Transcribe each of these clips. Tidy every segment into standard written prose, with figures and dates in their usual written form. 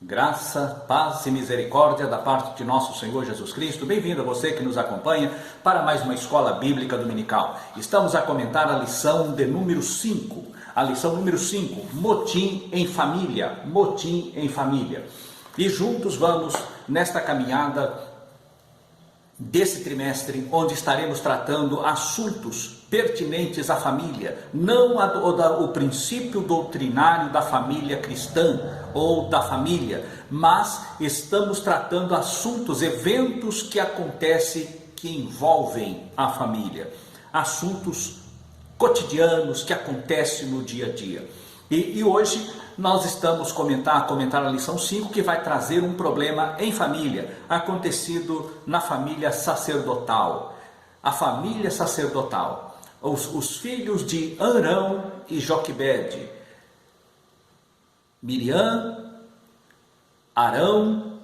Graça, paz e misericórdia da parte de nosso Senhor Jesus Cristo. Bem-vindo a você que nos acompanha para mais uma Escola Bíblica Dominical. Estamos a comentar a lição de número 5. A lição número 5, motim em família. Motim em família. E juntos vamos nesta caminhada desse trimestre, onde estaremos tratando assuntos pertinentes à família, não o princípio doutrinário da família cristã ou da família, mas estamos tratando assuntos, eventos que acontecem que envolvem a família, assuntos cotidianos que acontecem no dia a dia. E hoje nós estamos comentar a lição 5, que vai trazer um problema em família, acontecido na família sacerdotal. A família sacerdotal, os filhos de Arão e Joquebede, Miriam, Arão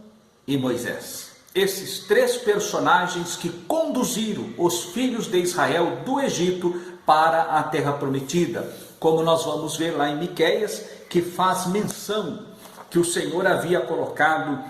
e Moisés. Esses três personagens que conduziram os filhos de Israel do Egito para a terra prometida, como nós vamos ver lá em Miqueias, que faz menção que o Senhor havia colocado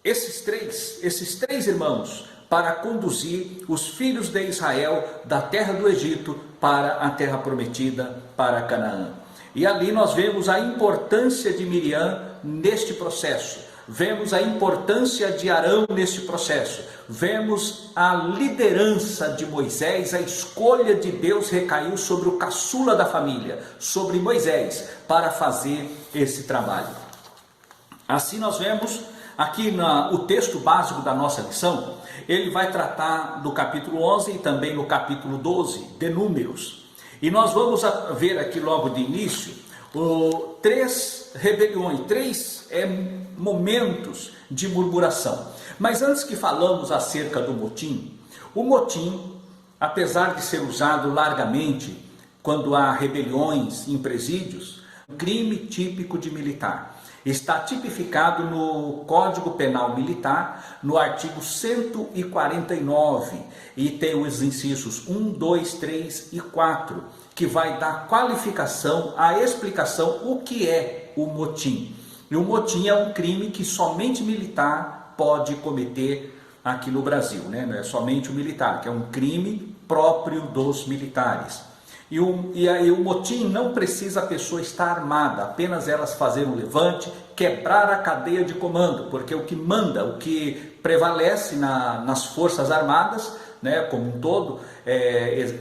esses três irmãos para conduzir os filhos de Israel da terra do Egito para a terra prometida, para Canaã. E ali nós vemos a importância de Miriam neste processo. Vemos a importância de Arão nesse processo, vemos a liderança de Moisés, a escolha de Deus recaiu sobre o caçula da família, sobre Moisés, para fazer esse trabalho. Assim nós vemos aqui o texto básico da nossa lição, ele vai tratar do capítulo 11 e também no capítulo 12 de Números. E nós vamos ver aqui logo de início três rebeliões, três momentos de murmuração. Mas antes que falamos acerca do motim, o motim, apesar de ser usado largamente quando há rebeliões em presídios, crime típico de militar. Está tipificado no Código Penal Militar, no artigo 149, e tem os incisos 1, 2, 3 e 4, que vai dar qualificação, a explicação o que é o motim. E o motim é um crime que somente militar pode cometer aqui no Brasil, né? Não é somente o militar, que é um crime próprio dos militares. E o motim não precisa a pessoa estar armada, apenas elas fazerem um levante, quebrar a cadeia de comando, porque o que manda, o que prevalece nas forças armadas, né, como um todo,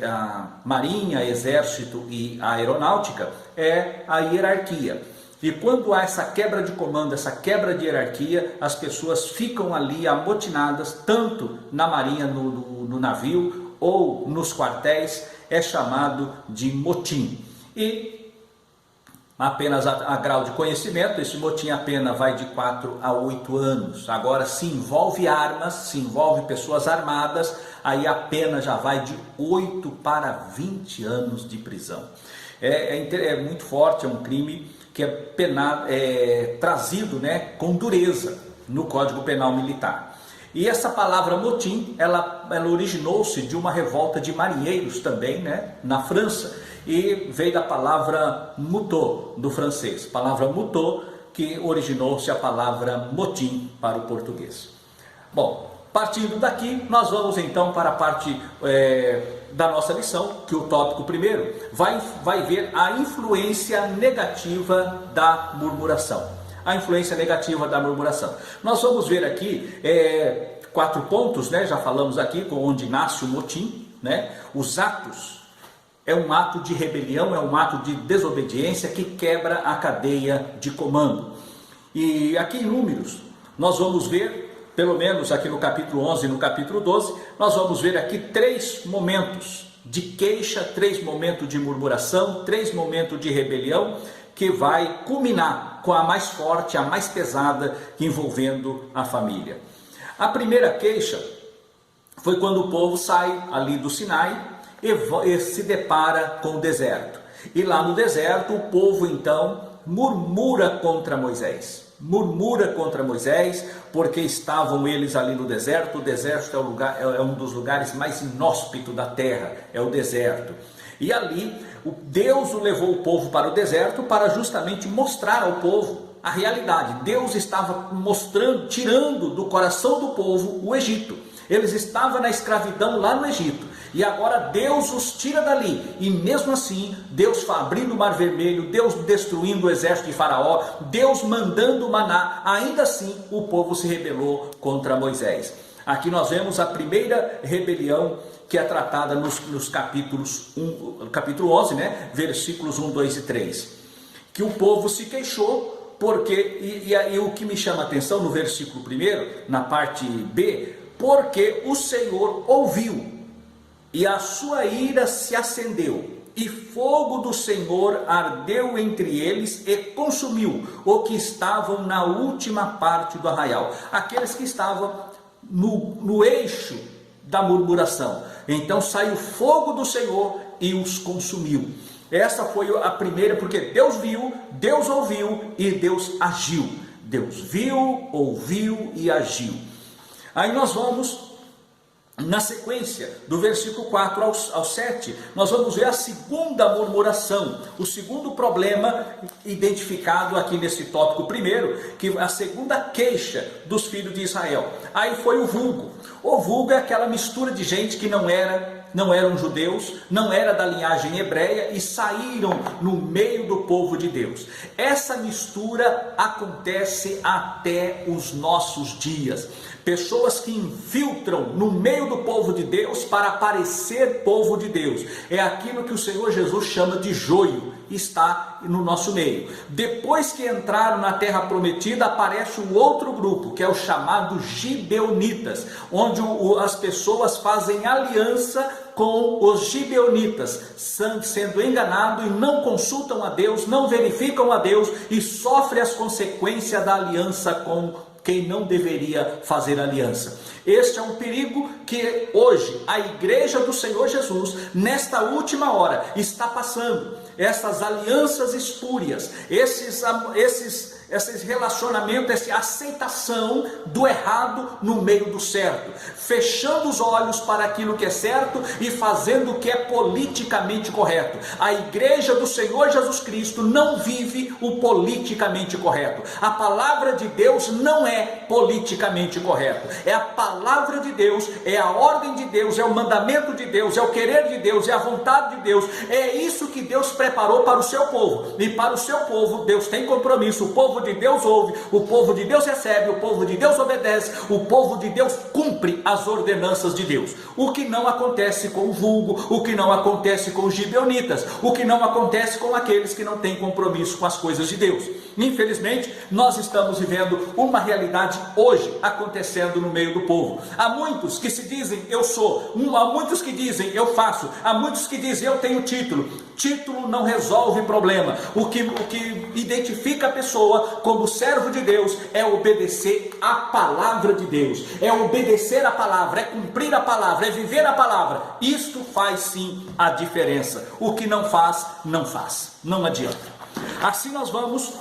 a marinha, exército e a aeronáutica, é a hierarquia. E quando há essa quebra de comando, essa quebra de hierarquia, as pessoas ficam ali amotinadas, tanto na marinha, no navio ou nos quartéis, é chamado de motim. E apenas a grau de conhecimento, esse motim a pena vai de 4 a 8 anos. Agora, se envolve armas, se envolve pessoas armadas, aí a pena já vai de 8 para 20 anos de prisão. É muito forte, é um crime que é trazido, né, com dureza no Código Penal Militar. E essa palavra motim, ela originou-se de uma revolta de marinheiros também, né, na França, e veio da palavra moutot, do francês. Palavra moutot, que originou-se a palavra motim para o português. Bom, partindo daqui, nós vamos então para a parte da nossa lição, que o tópico primeiro vai ver a influência negativa da murmuração. A influência negativa da murmuração. Nós vamos ver aqui 4 pontos, né? Já falamos aqui onde nasce o motim, né? Os atos, é um ato de rebelião, é um ato de desobediência que quebra a cadeia de comando. E aqui em Números, nós vamos ver, pelo menos aqui no capítulo 11 e no capítulo 12, nós vamos ver aqui 3 momentos de queixa, 3 momentos de murmuração, 3 momentos de rebelião, que vai culminar com a mais forte, a mais pesada, envolvendo a família. A primeira queixa foi quando o povo sai ali do Sinai e se depara com o deserto. E lá no deserto o povo então murmura contra Moisés. Porque estavam eles ali no deserto. O deserto é um dos lugares mais inóspitos da terra, é o deserto. E ali Deus levou o povo para o deserto para justamente mostrar ao povo a realidade. Deus estava mostrando, tirando do coração do povo o Egito. Eles estavam na escravidão lá no Egito, e agora Deus os tira dali, e mesmo assim, Deus abrindo o mar vermelho, Deus destruindo o exército de Faraó, Deus mandando maná, ainda assim o povo se rebelou contra Moisés. Aqui nós vemos a primeira rebelião que é tratada nos capítulo 11, né? Versículos 1, 2 e 3, que o povo se queixou, porque, e o que me chama a atenção no versículo 1, na parte B, porque o Senhor ouviu, e a sua ira se acendeu, e fogo do Senhor ardeu entre eles e consumiu o que estavam na última parte do arraial, aqueles que estavam no eixo da murmuração. Então saiu fogo do Senhor e os consumiu. Essa foi a primeira, porque Deus viu, Deus ouviu e Deus agiu. Deus viu, ouviu e agiu. Aí nós vamos, na sequência, do versículo 4 ao 7, nós vamos ver a segunda murmuração, o segundo problema identificado aqui nesse tópico primeiro, que a segunda queixa dos filhos de Israel. Aí foi o vulgo. O vulgo é aquela mistura de gente que não eram judeus, não era da linhagem hebreia e saíram no meio do povo de Deus. Essa mistura acontece até os nossos dias. Pessoas que infiltram no meio do povo de Deus para parecer povo de Deus. É aquilo que o Senhor Jesus chama de joio, está no nosso meio. Depois que entraram na terra prometida, aparece um outro grupo, que é o chamado gibeonitas, onde as pessoas fazem aliança com os gibeonitas, sendo enganado e não consultam a Deus, não verificam a Deus e sofrem as consequências da aliança com quem não deveria fazer aliança. Este é um perigo que hoje a igreja do Senhor Jesus, nesta última hora, está passando. Essas alianças espúrias, esses relacionamentos, essa aceitação do errado no meio do certo, fechando os olhos para aquilo que é certo e fazendo o que é politicamente correto. A igreja do Senhor Jesus Cristo não vive o politicamente correto. A palavra de Deus não é politicamente correto. É a palavra de Deus, é a ordem de Deus, é o mandamento de Deus, é o querer de Deus, é a vontade de Deus. É isso que Deus preparou para o seu povo. E para o seu povo, Deus tem compromisso. O povo de Deus ouve, o povo de Deus recebe, o povo de Deus obedece, o povo de Deus cumpre as ordenanças de Deus. O que não acontece com o vulgo, o que não acontece com os gibeonitas, o que não acontece com aqueles que não têm compromisso com as coisas de Deus. Infelizmente, nós estamos vivendo uma realidade hoje acontecendo no meio do povo. Há muitos que se dizem eu sou, há muitos que dizem eu faço, há muitos que dizem eu tenho título. Título não resolve problema. O que identifica a pessoa como servo de Deus é obedecer a palavra de Deus, é obedecer a palavra, é cumprir a palavra, é viver a palavra. Isto faz sim a diferença. O que não faz, não faz, não adianta. Assim nós vamos.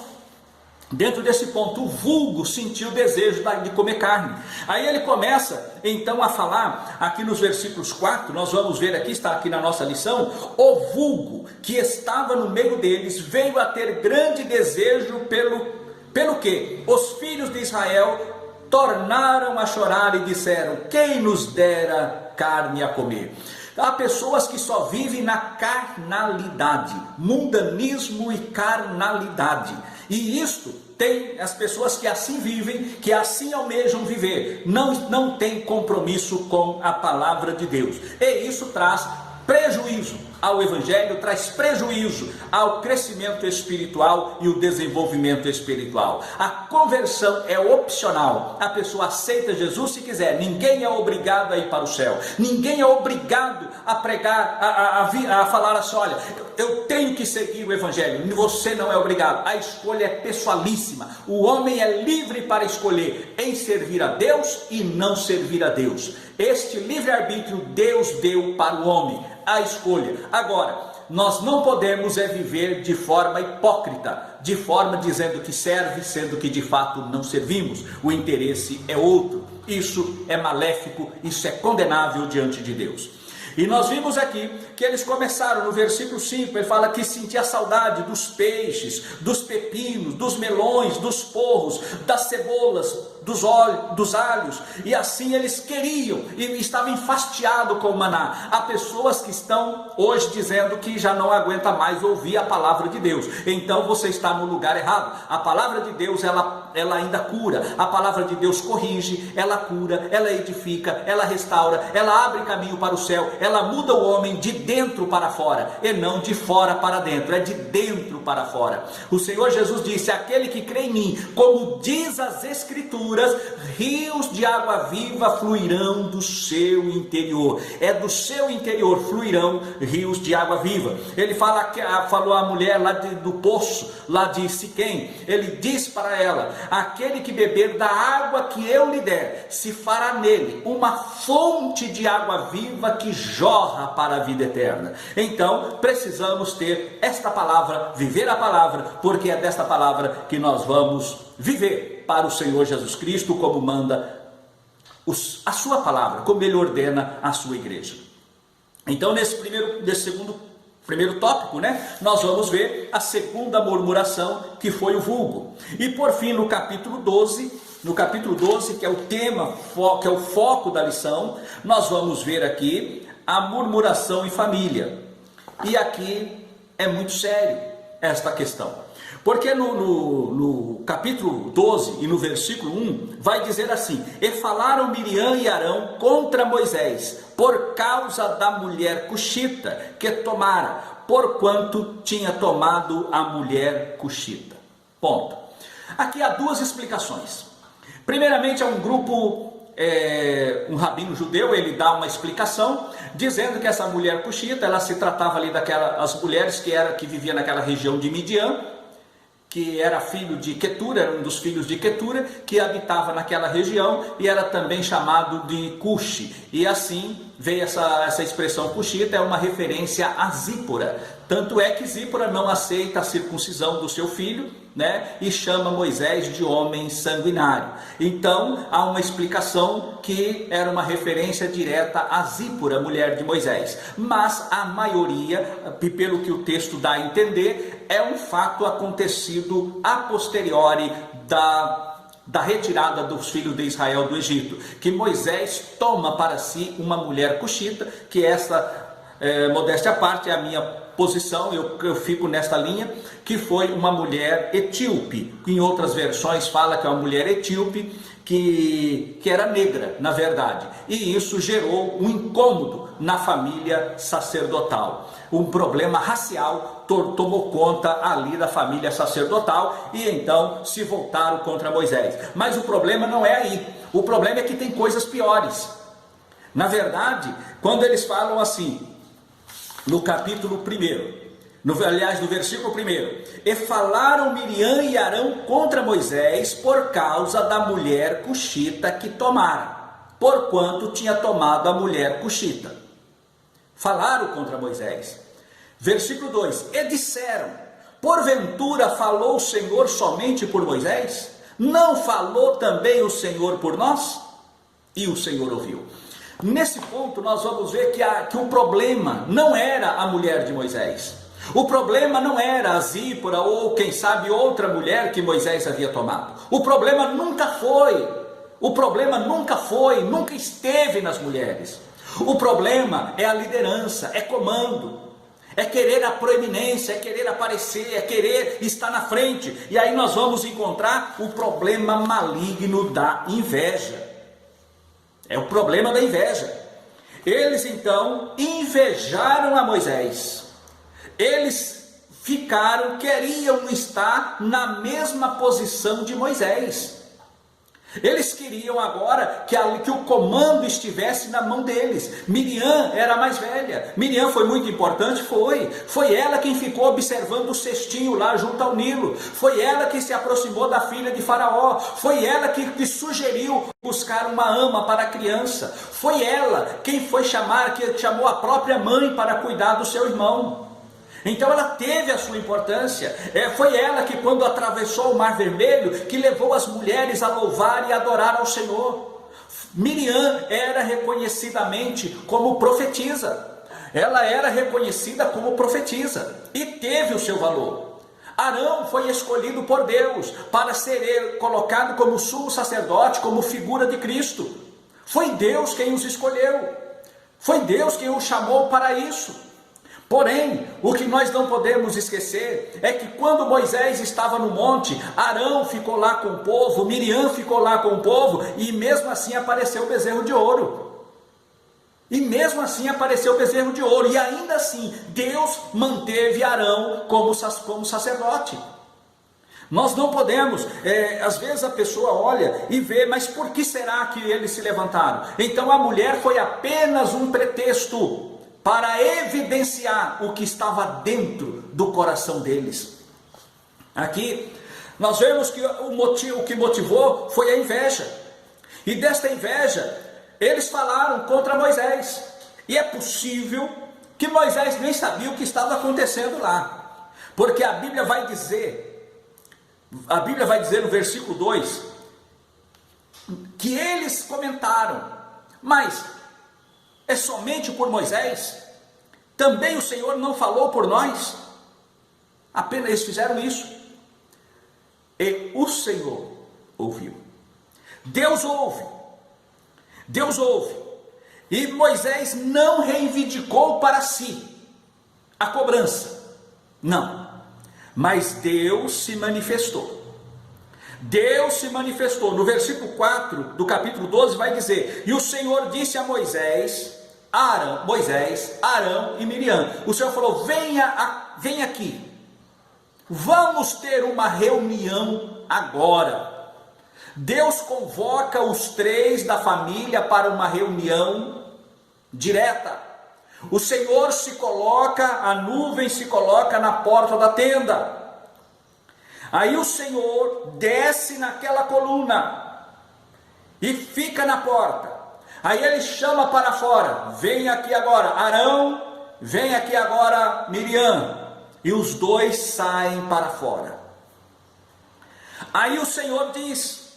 Dentro desse ponto, o vulgo sentiu o desejo de comer carne. Aí ele começa então a falar, aqui nos versículos 4, nós vamos ver aqui, está aqui na nossa lição, o vulgo que estava no meio deles veio a ter grande desejo pelo que? Os filhos de Israel tornaram a chorar e disseram, quem nos dera carne a comer? Há pessoas que só vivem na carnalidade, mundanismo e carnalidade. E isto tem as pessoas que assim vivem, que assim almejam viver, não tem compromisso com a palavra de Deus. E isso traz prejuízo ao Evangelho, traz prejuízo ao crescimento espiritual e o desenvolvimento espiritual. A conversão é opcional. A pessoa aceita Jesus se quiser. Ninguém é obrigado a ir para o céu. Ninguém é obrigado a pregar, a falar assim, olha, eu tenho que seguir o Evangelho. Você não é obrigado. A escolha é pessoalíssima. O homem é livre para escolher em servir a Deus e não servir a Deus. Este livre-arbítrio Deus deu para o homem, a escolha. Agora, nós não podemos viver de forma hipócrita, de forma dizendo que serve, sendo que de fato não servimos. O interesse é outro. Isso é maléfico, isso é condenável diante de Deus. E nós vimos aqui que eles começaram, no versículo 5, ele fala que sentia saudade dos peixes, dos pepinos, dos melões, dos porros, das cebolas, dos alhos, e assim eles queriam, e estavam enfastiados com o maná. Há pessoas que estão hoje dizendo que já não aguenta mais ouvir a palavra de Deus. Então você está no lugar errado. A palavra de Deus, ela ainda cura, a palavra de Deus corrige, ela cura, ela edifica, ela restaura, ela abre caminho para o céu, ela muda o homem de dentro para fora, e não de fora para dentro, é de dentro para fora. O Senhor Jesus disse: aquele que crê em mim, como diz as Escrituras, rios de água viva fluirão do seu interior. É do seu interior fluirão rios de água viva. Ele falou à mulher lá do poço, lá de Siquém, ele disse para ela: aquele que beber da água que eu lhe der, se fará nele uma fonte de água viva que jorra para a vida eterna. Então precisamos ter esta palavra, viver a palavra, porque é desta palavra que nós vamos viver para o Senhor Jesus Cristo, como manda a sua palavra, como ele ordena a sua igreja. Então nesse primeiro tópico, nós vamos ver a segunda murmuração, que foi o vulgo. E por fim, no capítulo 12, que é o tema, que é o foco da lição, nós vamos ver aqui a murmuração em família. E aqui é muito sério esta questão. Porque no capítulo 12 e no versículo 1 vai dizer assim: e falaram Miriam e Arão contra Moisés, por causa da mulher cuxita que tomara, porquanto tinha tomado a mulher cuxita. Ponto. Aqui há duas explicações. Primeiramente, é um grupo, um rabino judeu, ele dá uma explicação, dizendo que essa mulher cuxita, ela se tratava ali as mulheres que viviam naquela região de Midian, que era filho de Quetura, era um dos filhos de Quetura, que habitava naquela região e era também chamado de Cuxi. E assim veio essa expressão cuxita, é uma referência a Zípora. Tanto é que Zípora não aceita a circuncisão do seu filho, e chama Moisés de homem sanguinário. Então há uma explicação que era uma referência direta a Zípora, mulher de Moisés. Mas a maioria, pelo que o texto dá a entender, é um fato acontecido a posteriori da retirada dos filhos de Israel do Egito, que Moisés toma para si uma mulher cuxita, que essa, modéstia à parte, é a minha posição, eu fico nesta linha, que foi uma mulher etíope, que em outras versões fala que é uma mulher etíope, que era negra, na verdade, e isso gerou um incômodo na família sacerdotal. Um problema racial tomou conta ali da família sacerdotal, e então se voltaram contra Moisés. Mas o problema não é aí, o problema é que tem coisas piores. Na verdade, quando eles falam assim, no capítulo 1, no versículo 1, e falaram Miriam e Arão contra Moisés por causa da mulher cuxita que tomara, porquanto tinha tomado a mulher cuxita. Falaram contra Moisés. Versículo 2, e disseram: porventura falou o Senhor somente por Moisés? Não falou também o Senhor por nós? E o Senhor ouviu. Nesse ponto nós vamos ver que o problema não era a mulher de Moisés. O problema não era a Zípora ou quem sabe outra mulher que Moisés havia tomado. O problema nunca foi, nunca esteve nas mulheres. O problema é a liderança, é comando, é querer a proeminência, é querer aparecer, é querer estar na frente. E aí nós vamos encontrar o problema maligno da inveja. É o problema da inveja. Eles então invejaram a Moisés. Eles queriam estar na mesma posição de Moisés. Eles queriam agora que o comando estivesse na mão deles. Miriam era a mais velha. Miriam foi muito importante? Foi ela quem ficou observando o cestinho lá junto ao Nilo. Foi ela que se aproximou da filha de Faraó. Foi ela que sugeriu buscar uma ama para a criança. Foi ela quem chamou a própria mãe para cuidar do seu irmão. Então ela teve a sua importância. Foi ela que, quando atravessou o Mar Vermelho, que levou as mulheres a louvar e adorar ao Senhor. Miriam era reconhecidamente como profetisa. Ela era reconhecida como profetisa e teve o seu valor. Arão foi escolhido por Deus para ser colocado como sumo sacerdote, como figura de Cristo. Foi Deus quem os escolheu. Foi Deus quem os chamou para isso. Porém, o que nós não podemos esquecer é que quando Moisés estava no monte, Arão ficou lá com o povo, Miriam ficou lá com o povo, e mesmo assim apareceu o bezerro de ouro. E mesmo assim apareceu o bezerro de ouro, e ainda assim Deus manteve Arão como sacerdote. Nós não podemos, às vezes a pessoa olha e vê, mas por que será que eles se levantaram? Então a mulher foi apenas um pretexto para evidenciar o que estava dentro do coração deles. Aqui nós vemos que o que motivou foi a inveja, e desta inveja eles falaram contra Moisés, e é possível que Moisés nem sabia o que estava acontecendo lá, porque a Bíblia vai dizer no versículo 2, que eles comentaram, mas é somente por Moisés? Também o Senhor não falou por nós? Apenas eles fizeram isso, e o Senhor ouviu. Deus ouve, e Moisés não reivindicou para si a cobrança, não, mas Deus se manifestou. Deus se manifestou. No versículo 4 do capítulo 12 vai dizer: e o Senhor disse a Moisés, Arão e Miriam, o Senhor falou: venha aqui, vamos ter uma reunião agora. Deus convoca os 3 da família para uma reunião direta. O Senhor a nuvem se coloca na porta da tenda. Aí o Senhor desce naquela coluna e fica na porta. Aí ele chama para fora: vem aqui agora Arão, vem aqui agora Miriam. E os 2 saem para fora. Aí o Senhor diz: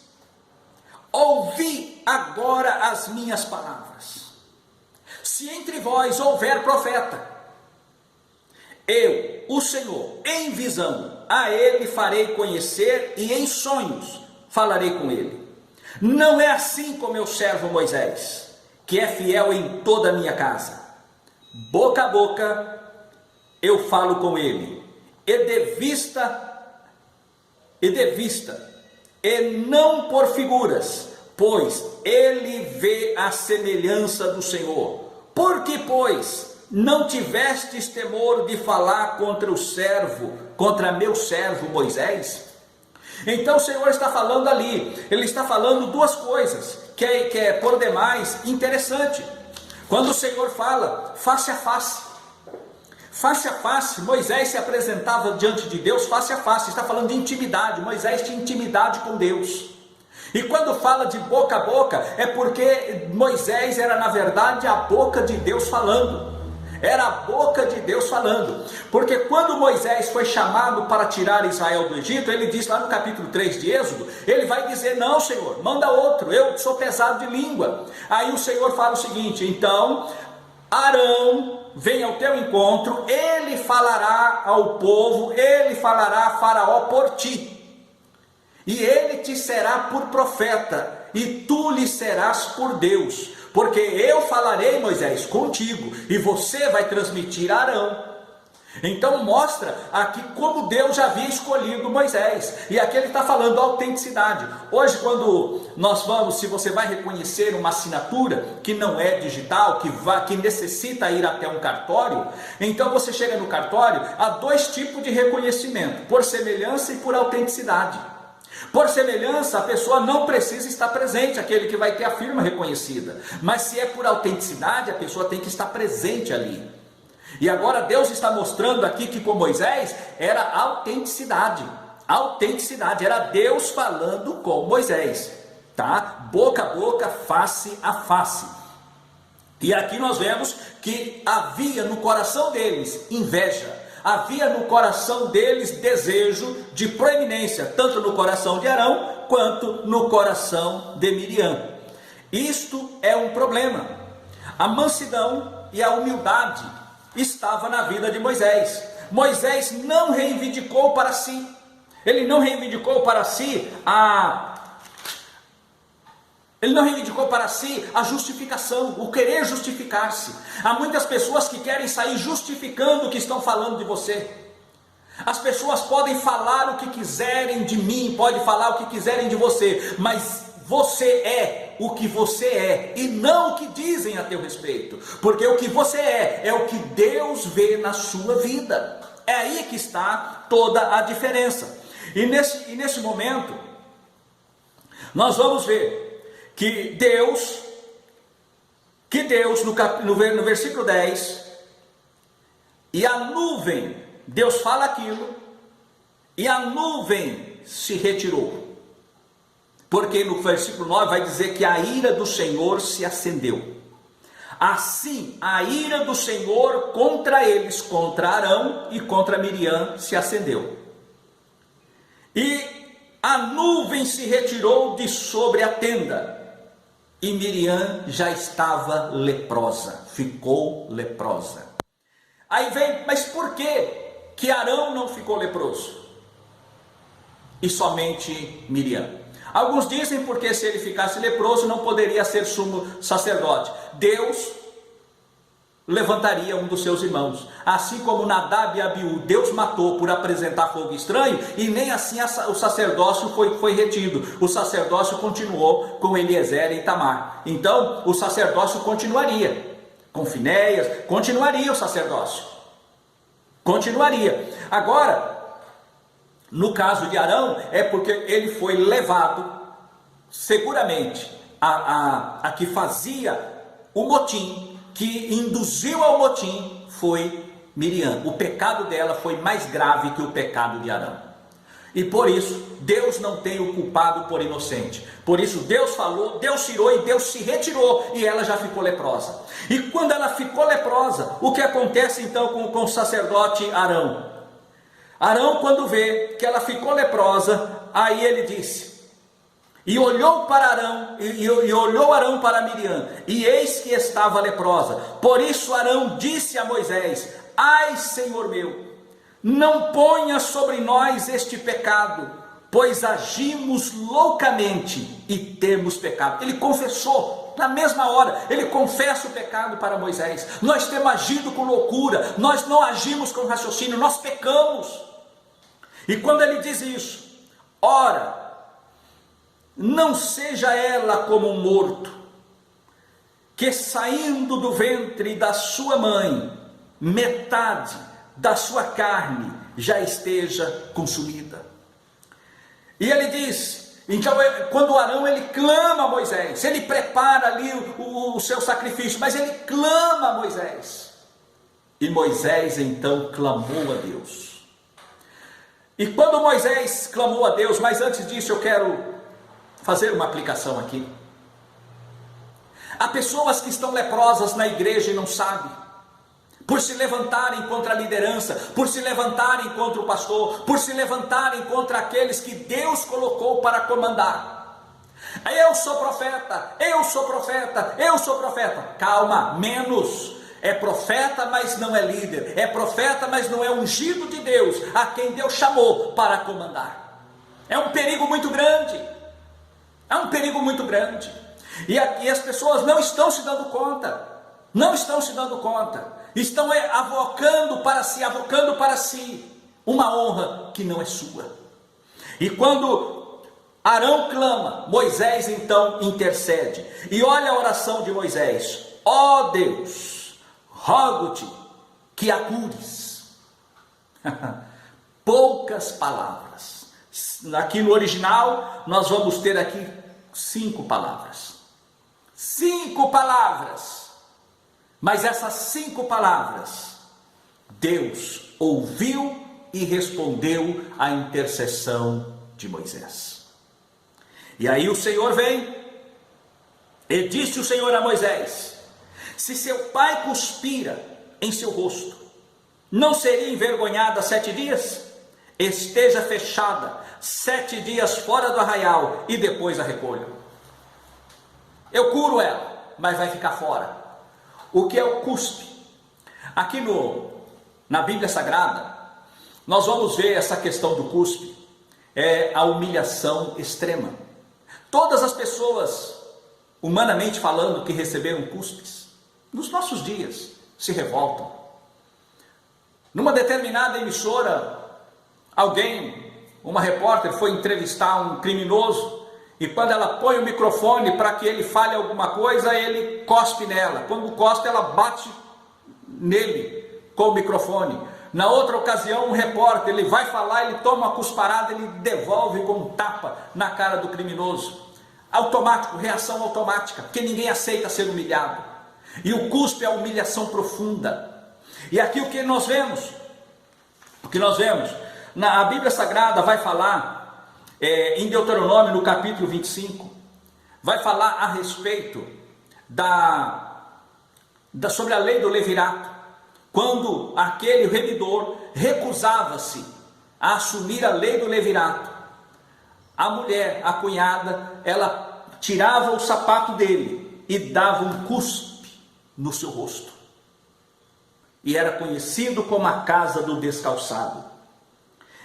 ouvi agora as minhas palavras. Se entre vós houver profeta, eu, o Senhor, em visão, a ele farei conhecer, e em sonhos falarei com ele. Não é assim com meu servo Moisés, que é fiel em toda a minha casa. Boca a boca eu falo com ele, e de vista, e não por figuras, pois ele vê a semelhança do Senhor. Por que, pois, não tivestes temor de falar contra meu servo Moisés? Então o Senhor está falando ali, ele está falando 2 coisas, que é por demais interessante. Quando o Senhor fala face a face, Moisés se apresentava diante de Deus face a face, está falando de intimidade. Moisés tinha intimidade com Deus. E quando fala de boca a boca, é porque Moisés era na verdade a boca de Deus falando. Era a boca de Deus falando. Porque quando Moisés foi chamado para tirar Israel do Egito, ele diz lá no capítulo 3 de Êxodo, ele vai dizer: não, Senhor, manda outro, eu sou pesado de língua. Aí o Senhor fala o seguinte: então Arão vem ao teu encontro, ele falará ao povo, ele falará a Faraó por ti, e ele te será por profeta, e tu lhe serás por Deus, porque eu falarei, Moisés, contigo, e você vai transmitir a Arão. Então mostra aqui como Deus já havia escolhido Moisés, e aqui ele está falando autenticidade. Hoje, quando nós vamos, se você vai reconhecer uma assinatura que não é digital, que necessita ir até um cartório, então você chega no cartório, há 2 tipos de reconhecimento: por semelhança e por autenticidade. Por semelhança, a pessoa não precisa estar presente, aquele que vai ter a firma reconhecida, mas se é por autenticidade, a pessoa tem que estar presente ali. E agora Deus está mostrando aqui que com Moisés era autenticidade, era Deus falando com Moisés, tá? Boca a boca, face a face. E aqui nós vemos que havia no coração deles inveja, havia no coração deles desejo de proeminência, tanto no coração de Arão quanto no coração de Miriam. Isto é um problema. A mansidão e a humildade estava na vida de Moisés. Moisés não reivindicou para si, ele não reivindicou para si a justificação, o querer justificar-se. Há muitas pessoas que querem sair justificando o que estão falando de você. As pessoas podem falar o que quiserem de mim, podem falar o que quiserem de você, mas você é o que você é e não o que dizem a teu respeito, porque o que você é o que Deus vê na sua vida. É aí que está toda a diferença. E nesse momento nós vamos ver que Deus no versículo 10, e a nuvem, Deus fala aquilo, e a nuvem se retirou. Porque no versículo 9 vai dizer que a ira do Senhor se acendeu. Assim, a ira do Senhor contra eles, contra Arão e contra Miriam, se acendeu. E a nuvem se retirou de sobre a tenda. E Miriam já estava leprosa, ficou leprosa. Aí vem, mas por que Arão não ficou leproso? E somente Miriam? Alguns dizem porque se ele ficasse leproso não poderia ser sumo sacerdote. Deus levantaria um dos seus irmãos. Assim como Nadab e Abiú, Deus matou por apresentar fogo estranho, e nem assim o sacerdócio foi retido. O sacerdócio continuou com Eliezer e Itamar. Então o sacerdócio continuaria. Com Finéias, continuaria o sacerdócio. Continuaria. Agora, no caso de Arão, é porque ele foi levado, seguramente, a que fazia o motim, que induziu ao motim, foi Miriam. O pecado dela foi mais grave que o pecado de Arão. E por isso, Deus não tem o culpado por inocente. Por isso, Deus falou, Deus tirou e Deus se retirou, e ela já ficou leprosa. E quando ela ficou leprosa, o que acontece então com o sacerdote Arão? Arão, quando vê que ela ficou leprosa, aí ele disse, e olhou para Arão, e olhou Arão para Miriam, e eis que estava leprosa. Por isso Arão disse a Moisés: ai, Senhor meu, não ponha sobre nós este pecado, pois agimos loucamente e temos pecado. Ele confessou, na mesma hora, ele confessa o pecado para Moisés. Nós temos agido com loucura, nós não agimos com raciocínio, nós pecamos. E quando ele diz isso, ora, não seja ela como um morto, que saindo do ventre da sua mãe, metade da sua carne já esteja consumida. E ele diz, então quando Arão ele clama a Moisés, ele prepara ali o seu sacrifício, mas ele clama a Moisés. E Moisés então clamou a Deus. E quando Moisés clamou a Deus, mas antes disso eu quero fazer uma aplicação aqui. Há pessoas que estão leprosas na igreja e não sabem, por se levantarem contra a liderança, por se levantarem contra o pastor, por se levantarem contra aqueles que Deus colocou para comandar. Eu sou profeta, eu sou profeta, eu sou profeta. Calma, menos. É profeta, mas não é líder. É profeta, mas não é ungido de Deus, a quem Deus chamou para comandar. É um perigo muito grande. É um perigo muito grande. E as pessoas não estão se dando conta. Não estão se dando conta. Estão avocando para si uma honra que não é sua. E quando Arão clama, Moisés então intercede. E olha a oração de Moisés: ó Deus, rogo-te que a cures. Poucas palavras. Aqui no original nós vamos ter aqui 5 palavras. 5 palavras. Mas essas 5 palavras, Deus ouviu e respondeu à intercessão de Moisés. E aí o Senhor vem, e disse o Senhor a Moisés: se seu pai cuspira em seu rosto, não seria envergonhada 7 dias? Esteja fechada 7 dias fora do arraial, e depois a recolha. Eu curo ela, mas vai ficar fora. O que é o cuspe? Aqui na Bíblia Sagrada, nós vamos ver essa questão do cuspe, é a humilhação extrema. Todas as pessoas, humanamente falando, que receberam cuspes, nos nossos dias, se revoltam. Numa determinada emissora, uma repórter foi entrevistar um criminoso, e quando ela põe o microfone para que ele fale alguma coisa, ele cospe nela. Quando cospe, ela bate nele com o microfone. Na outra ocasião, um repórter, ele vai falar, ele toma uma cusparada, ele devolve com um tapa na cara do criminoso. Automático, reação automática, porque ninguém aceita ser humilhado. E o cuspe é a humilhação profunda. E aqui o que nós vemos? A Bíblia Sagrada vai falar, em Deuteronômio, no capítulo 25, vai falar a respeito sobre a lei do levirato, quando aquele remidor recusava-se a assumir a lei do levirato. A mulher, a cunhada, ela tirava o sapato dele e dava um cuspe no seu rosto. E era conhecido como a casa do descalçado.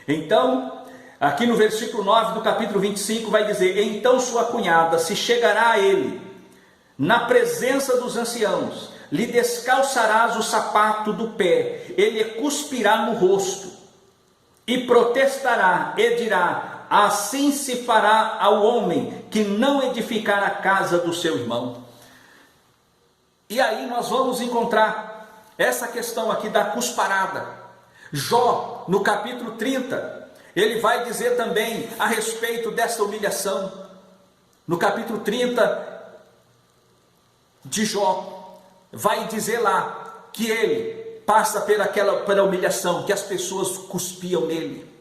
Então, aqui no versículo 9 do capítulo 25 vai dizer: então sua cunhada se chegará a ele, na presença dos anciãos, lhe descalçarás o sapato do pé, ele cuspirá no rosto, e protestará, e dirá: assim se fará ao homem que não edificar a casa do seu irmão. E aí nós vamos encontrar essa questão aqui da cusparada. Jó, no capítulo 30, ele vai dizer também a respeito dessa humilhação. No capítulo 30 de Jó, vai dizer lá que ele passa pela humilhação, que as pessoas cuspiam nele.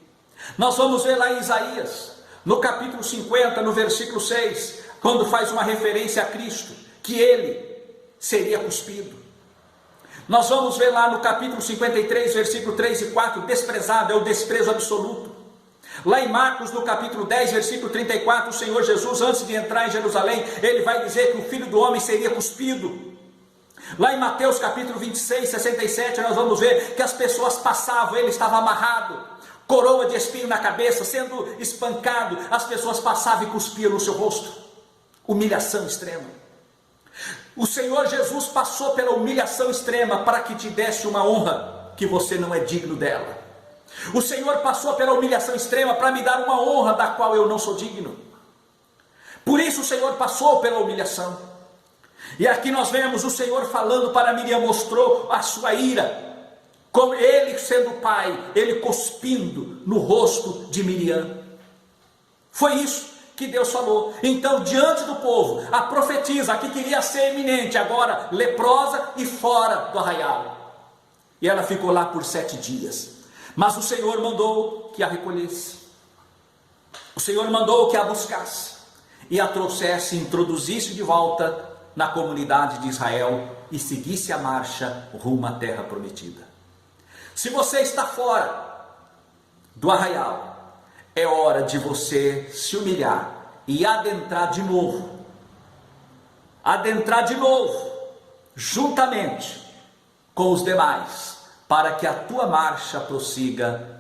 Nós vamos ver lá em Isaías, no capítulo 50, no versículo 6, quando faz uma referência a Cristo, que ele seria cuspido. Nós vamos ver lá no capítulo 53, versículo 3 e 4, desprezado é o desprezo absoluto. Lá em Marcos, no capítulo 10, versículo 34, o Senhor Jesus, antes de entrar em Jerusalém, ele vai dizer que o Filho do Homem seria cuspido. Lá em Mateus, capítulo 26, 67, nós vamos ver que as pessoas passavam, ele estava amarrado, coroa de espinho na cabeça, sendo espancado, as pessoas passavam e cuspiam no seu rosto. Humilhação extrema. O Senhor Jesus passou pela humilhação extrema para que te desse uma honra que você não é digno dela. O Senhor passou pela humilhação extrema para me dar uma honra da qual eu não sou digno. Por isso o Senhor passou pela humilhação. E aqui nós vemos o Senhor falando para Miriam, mostrou a sua ira, com ele sendo pai, ele cuspindo no rosto de Miriam. Foi isso que Deus falou. Então, diante do povo, a profetisa que queria ser eminente, agora leprosa e fora do arraial. E ela ficou lá por 7 dias. Mas o Senhor mandou que a recolhesse. O Senhor mandou que a buscasse e a trouxesse, introduzisse de volta na comunidade de Israel e seguisse a marcha rumo à terra prometida. Se você está fora do arraial, é hora de você se humilhar e adentrar de novo, juntamente com os demais, para que a tua marcha prossiga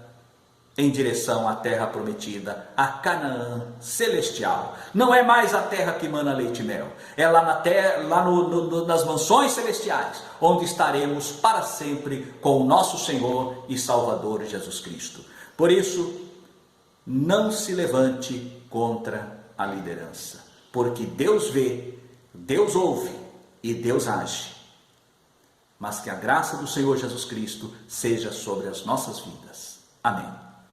em direção à terra prometida, a Canaã celestial. Não é mais a terra que mana leite e mel, é lá na terra, nas mansões celestiais, onde estaremos para sempre com o nosso Senhor e Salvador Jesus Cristo. Por isso, não se levante contra a liderança, porque Deus vê, Deus ouve e Deus age. Mas que a graça do Senhor Jesus Cristo seja sobre as nossas vidas. Amém.